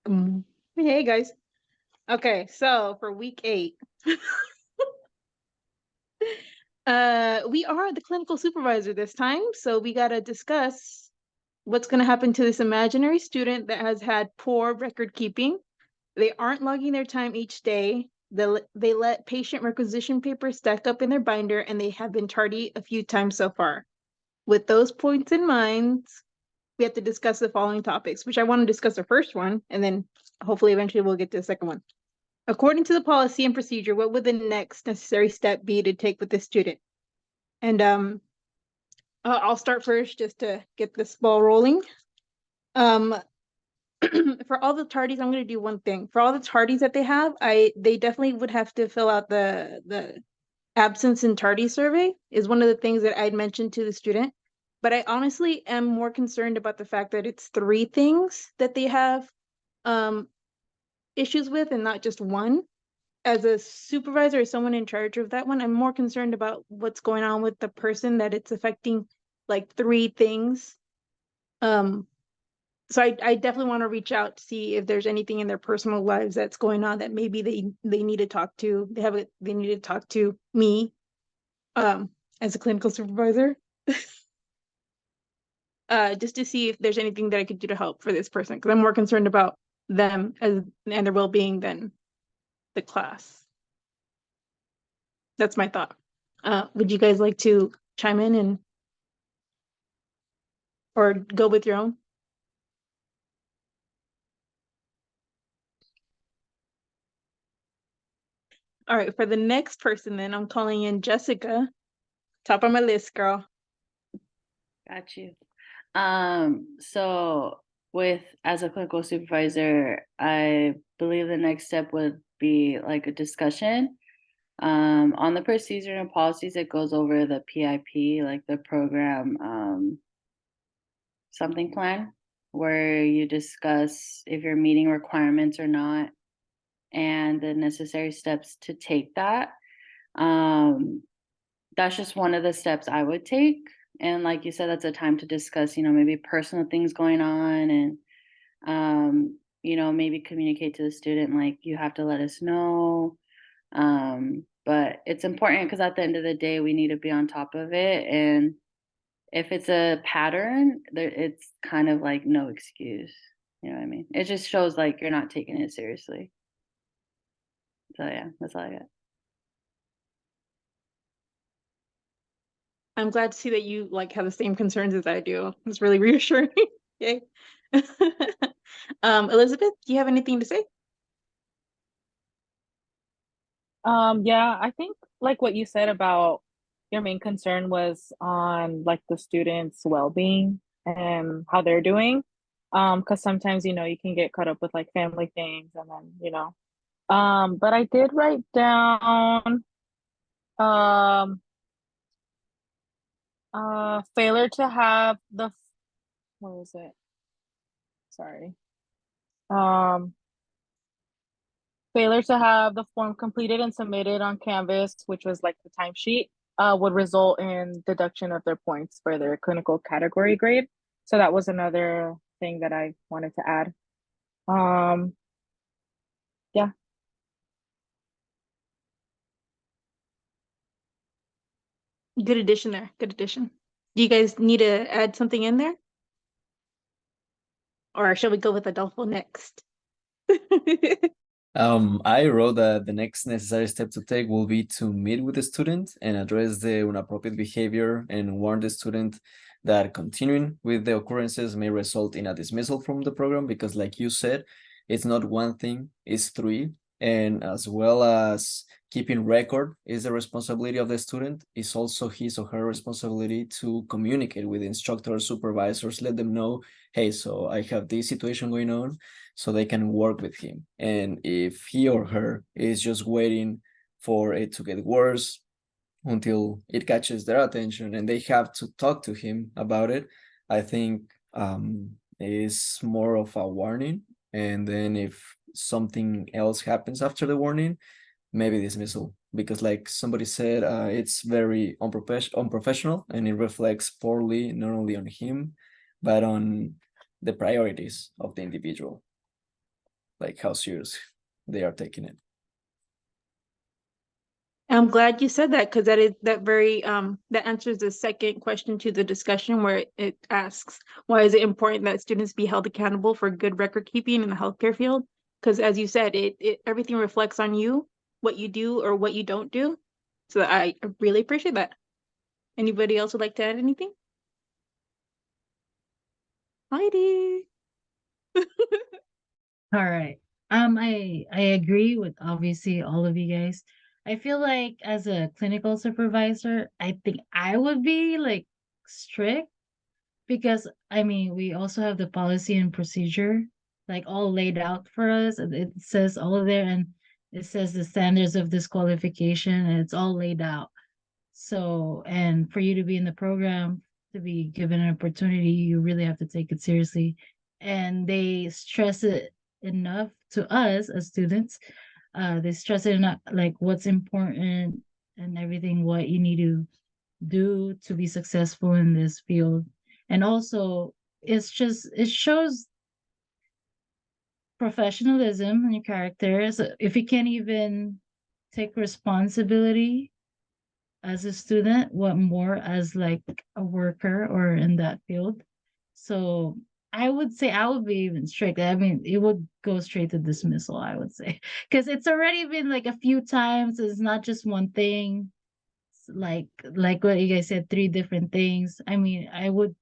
Mm. Hey guys. Okay, so for week 8, we are the clinical supervisor this time, so we gotta discuss what's gonna happen to this imaginary student that has had poor record keeping. They aren't logging their time each day. They let patient requisition papers stack up in their binder, and they have been tardy a few times so far. With those points in mind, we have to discuss the following topics, which I want to discuss the first one, and then hopefully eventually we'll get to the second one. According to the policy and procedure, what would the next necessary step be to take with the student? And I'll start first just to get this ball rolling. Um, for all the tardies, I'm going to do one thing. For all the tardies that they have, they definitely would have to fill out the absence and tardy survey. Is one of the things that I'd mentioned to the student. But I honestly am more concerned about the fact that it's 3 things that they have issues with and not just one. As a supervisor or someone in charge of that one, I'm more concerned about what's going on with the person that it's affecting, like 3 things. So I definitely want to reach out to see if there's anything in their personal lives that's going on that maybe they need to talk to. They need to talk to me as a clinical supervisor. Just to see if there's anything that I could do to help for this person, because I'm more concerned about them and their well-being than the class. That's my thought. Would you guys like to chime in and or go with your own? All right, for the next person, then I'm calling in Jessica. Top of my list, girl. Got you. So with as a clinical supervisor, I believe the next step would be like a discussion on the procedure and policies. It goes over the PIP, like the program something plan, where you discuss if you're meeting requirements or not and the necessary steps to take that. Um, that's just one of the steps I would take. And like you said, that's a time to discuss, maybe personal things going on and, maybe communicate to the student, like, you have to let us know. But it's important because at the end of the day, we need to be on top of it. And if it's a pattern, it's kind of like no excuse. You know what I mean? It just shows like you're not taking it seriously. So yeah, that's all I got. I'm glad to see that you like have the same concerns as I do. It's really reassuring. Yay. Elizabeth, do you have anything to say? Yeah, I think like what you said about your main concern was on like the students' well-being and how they're doing. Because sometimes, you can get caught up with like family things and then. But I did write down um failure to have the what was it? Sorry. Um Failure to have the form completed and submitted on Canvas, which was like the timesheet, would result in deduction of their points for their clinical category grade. So that was another thing that I wanted to add. Um, yeah. Good addition there. Good addition. Do you guys need to add something in there? Or shall we go with Adolfo next? I wrote that the next necessary step to take will be to meet with the student and address the inappropriate behavior and warn the student that continuing with the occurrences may result in a dismissal from the program because, like you said, it's not one thing, it's 3. And as well as keeping record is the responsibility of the student, it's also his or her responsibility to communicate with instructors, supervisors, let them know, hey, so I have this situation going on, so they can work with him. And if he or her is just waiting for it to get worse until it catches their attention and they have to talk to him about it, I think is more of a warning. And then if something else happens after the warning, maybe dismissal. Because like somebody said, it's very unprofessional and it reflects poorly not only on him, but on the priorities of the individual. like how serious they are taking it. I'm glad you said that, because that answers the second question to the discussion, where it asks, why is it important that students be held accountable for good record keeping in the healthcare field? Because as you said, it everything reflects on you, what you do or what you don't do. So I really appreciate that. Anybody else would like to add anything? Heidi. All right. I agree with obviously all of you guys. I feel like as a clinical supervisor, I think I would be like strict because I mean we also have the policy and procedure like all laid out for us. And it says all of there and it says the standards of disqualification and it's all laid out. So and for you to be in the program, to be given an opportunity, you really have to take it seriously. And they stress it enough to us as students. They stress it enough like what's important and everything, what you need to do to be successful in this field. And also it shows professionalism in your character. So if you can't even take responsibility as a student, what more as like a worker or in that field. So I would say I would be even strict. I mean, it would go straight to dismissal, I would say. Because it's already been like a few times. It's not just one thing. It's like what you guys said, three different things. I mean, I would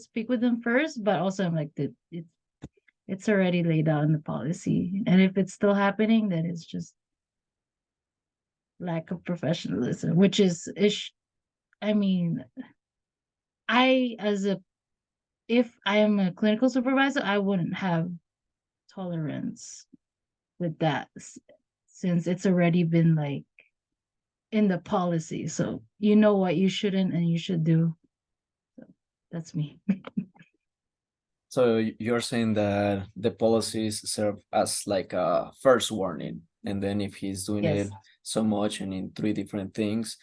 speak with them first, but also I'm like it's already laid out in the policy. And if it's still happening, then it's just lack of professionalism, which is I mean, I as a if I am a clinical supervisor, I wouldn't have tolerance with that since it's already been like in the policy. So you know what you shouldn't and you should do. So that's me. So you're saying that the policies serve as like a first warning, and then if he's doing Yes. it so much and in three different things,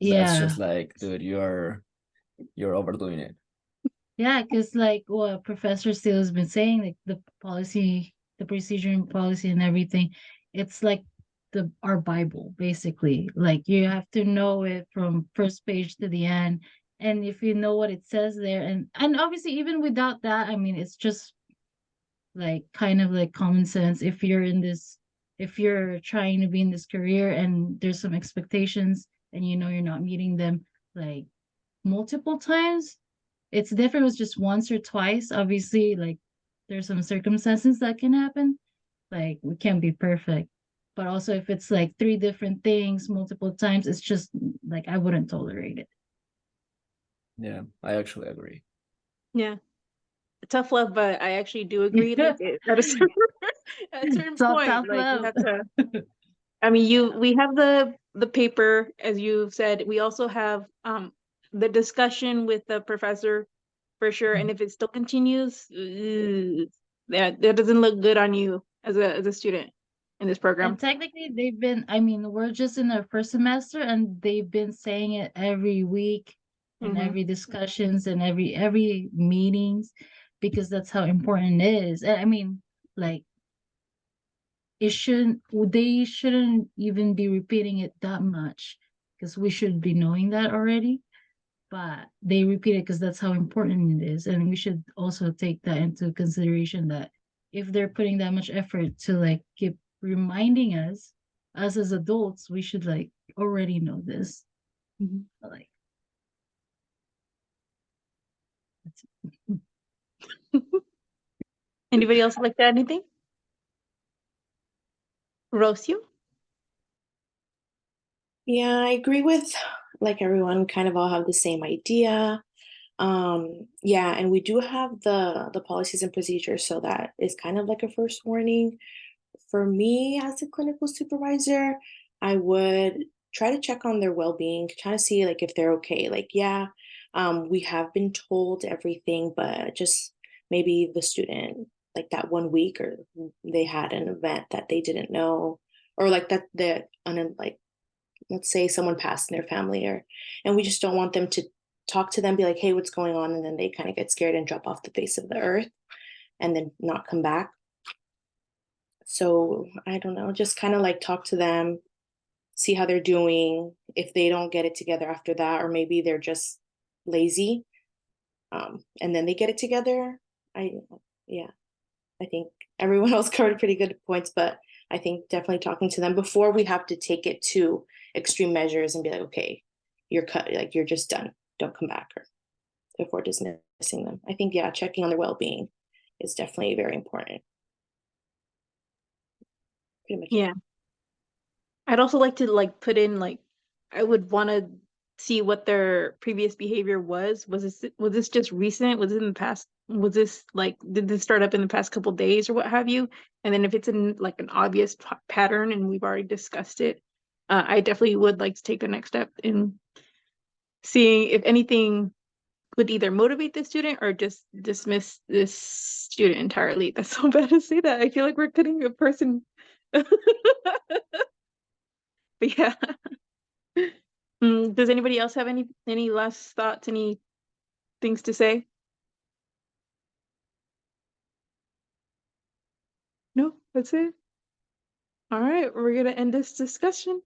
that's Yeah. just like, dude, you're overdoing it. Yeah, because like what Professor Steele has been saying, like the policy, the procedure and policy and everything, it's like our Bible, basically. Like you have to know it from first page to the end. And if you know what it says there, and obviously even without that, I mean it's just like kind of like common sense. If you're trying to be in this career and there's some expectations and you know you're not meeting them like multiple times, it's different with just once or twice. Obviously, like there's some circumstances that can happen. Like we can't be perfect. But also if it's like three different things multiple times, it's just like I wouldn't tolerate it. Yeah, I actually agree. Yeah. Tough love, but I actually do agree. Like at a certain, at a certain It's all point, tough like you love. have to. I mean, we have the paper, as you said. We also have the discussion with the professor for sure. And if it still continues, that doesn't look good on you as a student in this program. And technically they've been, I mean, we're just in our first semester and they've been saying it every week in Mhm. every discussions and every meetings because that's how important it is. And I mean, like they shouldn't even be repeating it that much because we should be knowing that already. But they repeat it because that's how important it is. And we should also take that into consideration that if they're putting that much effort to like keep reminding us as adults, we should like already know this. Mhm. Like that's Anybody else like to add anything? Rocio? Yeah, I agree with like everyone kind of all have the same idea. Yeah, and we do have the policies and procedures, so that is kind of like a first warning. For me as a clinical supervisor, I would try to check on their well-being, try to see like if they're okay. Like, yeah, we have been told everything, but just maybe the student like that 1 week or they had an event that they didn't know, or like that like let's say someone passed in their family, or and we just don't want them to talk to them, be like, hey, what's going on, and then they kind of get scared and drop off the face of the earth and then not come back. So I don't know, just kind of like talk to them, see how they're doing. If they don't get it together after that, or maybe they're just lazy, and then they get it together. Yeah, I think everyone else covered pretty good points, but I think definitely talking to them before we have to take it to extreme measures and be like, okay, you're cut, like you're just done. Don't come back, or before dismissing them. I think, yeah, checking on their well-being is definitely very important. Pretty much. Yeah. I'd also like to like put in like I would want to see what their previous behavior was. Was this just recent? Was it in the past? Was this like did this start up in the past couple days or what have you? And then if it's in like an obvious pattern and we've already discussed it, I definitely would like to take the next step in seeing if anything would either motivate the student or just dismiss this student entirely. That's so bad to say that. I feel like we're cutting a person. But yeah. Does anybody else have any last thoughts, any things to say? No, that's it. All right, we're gonna end this discussion.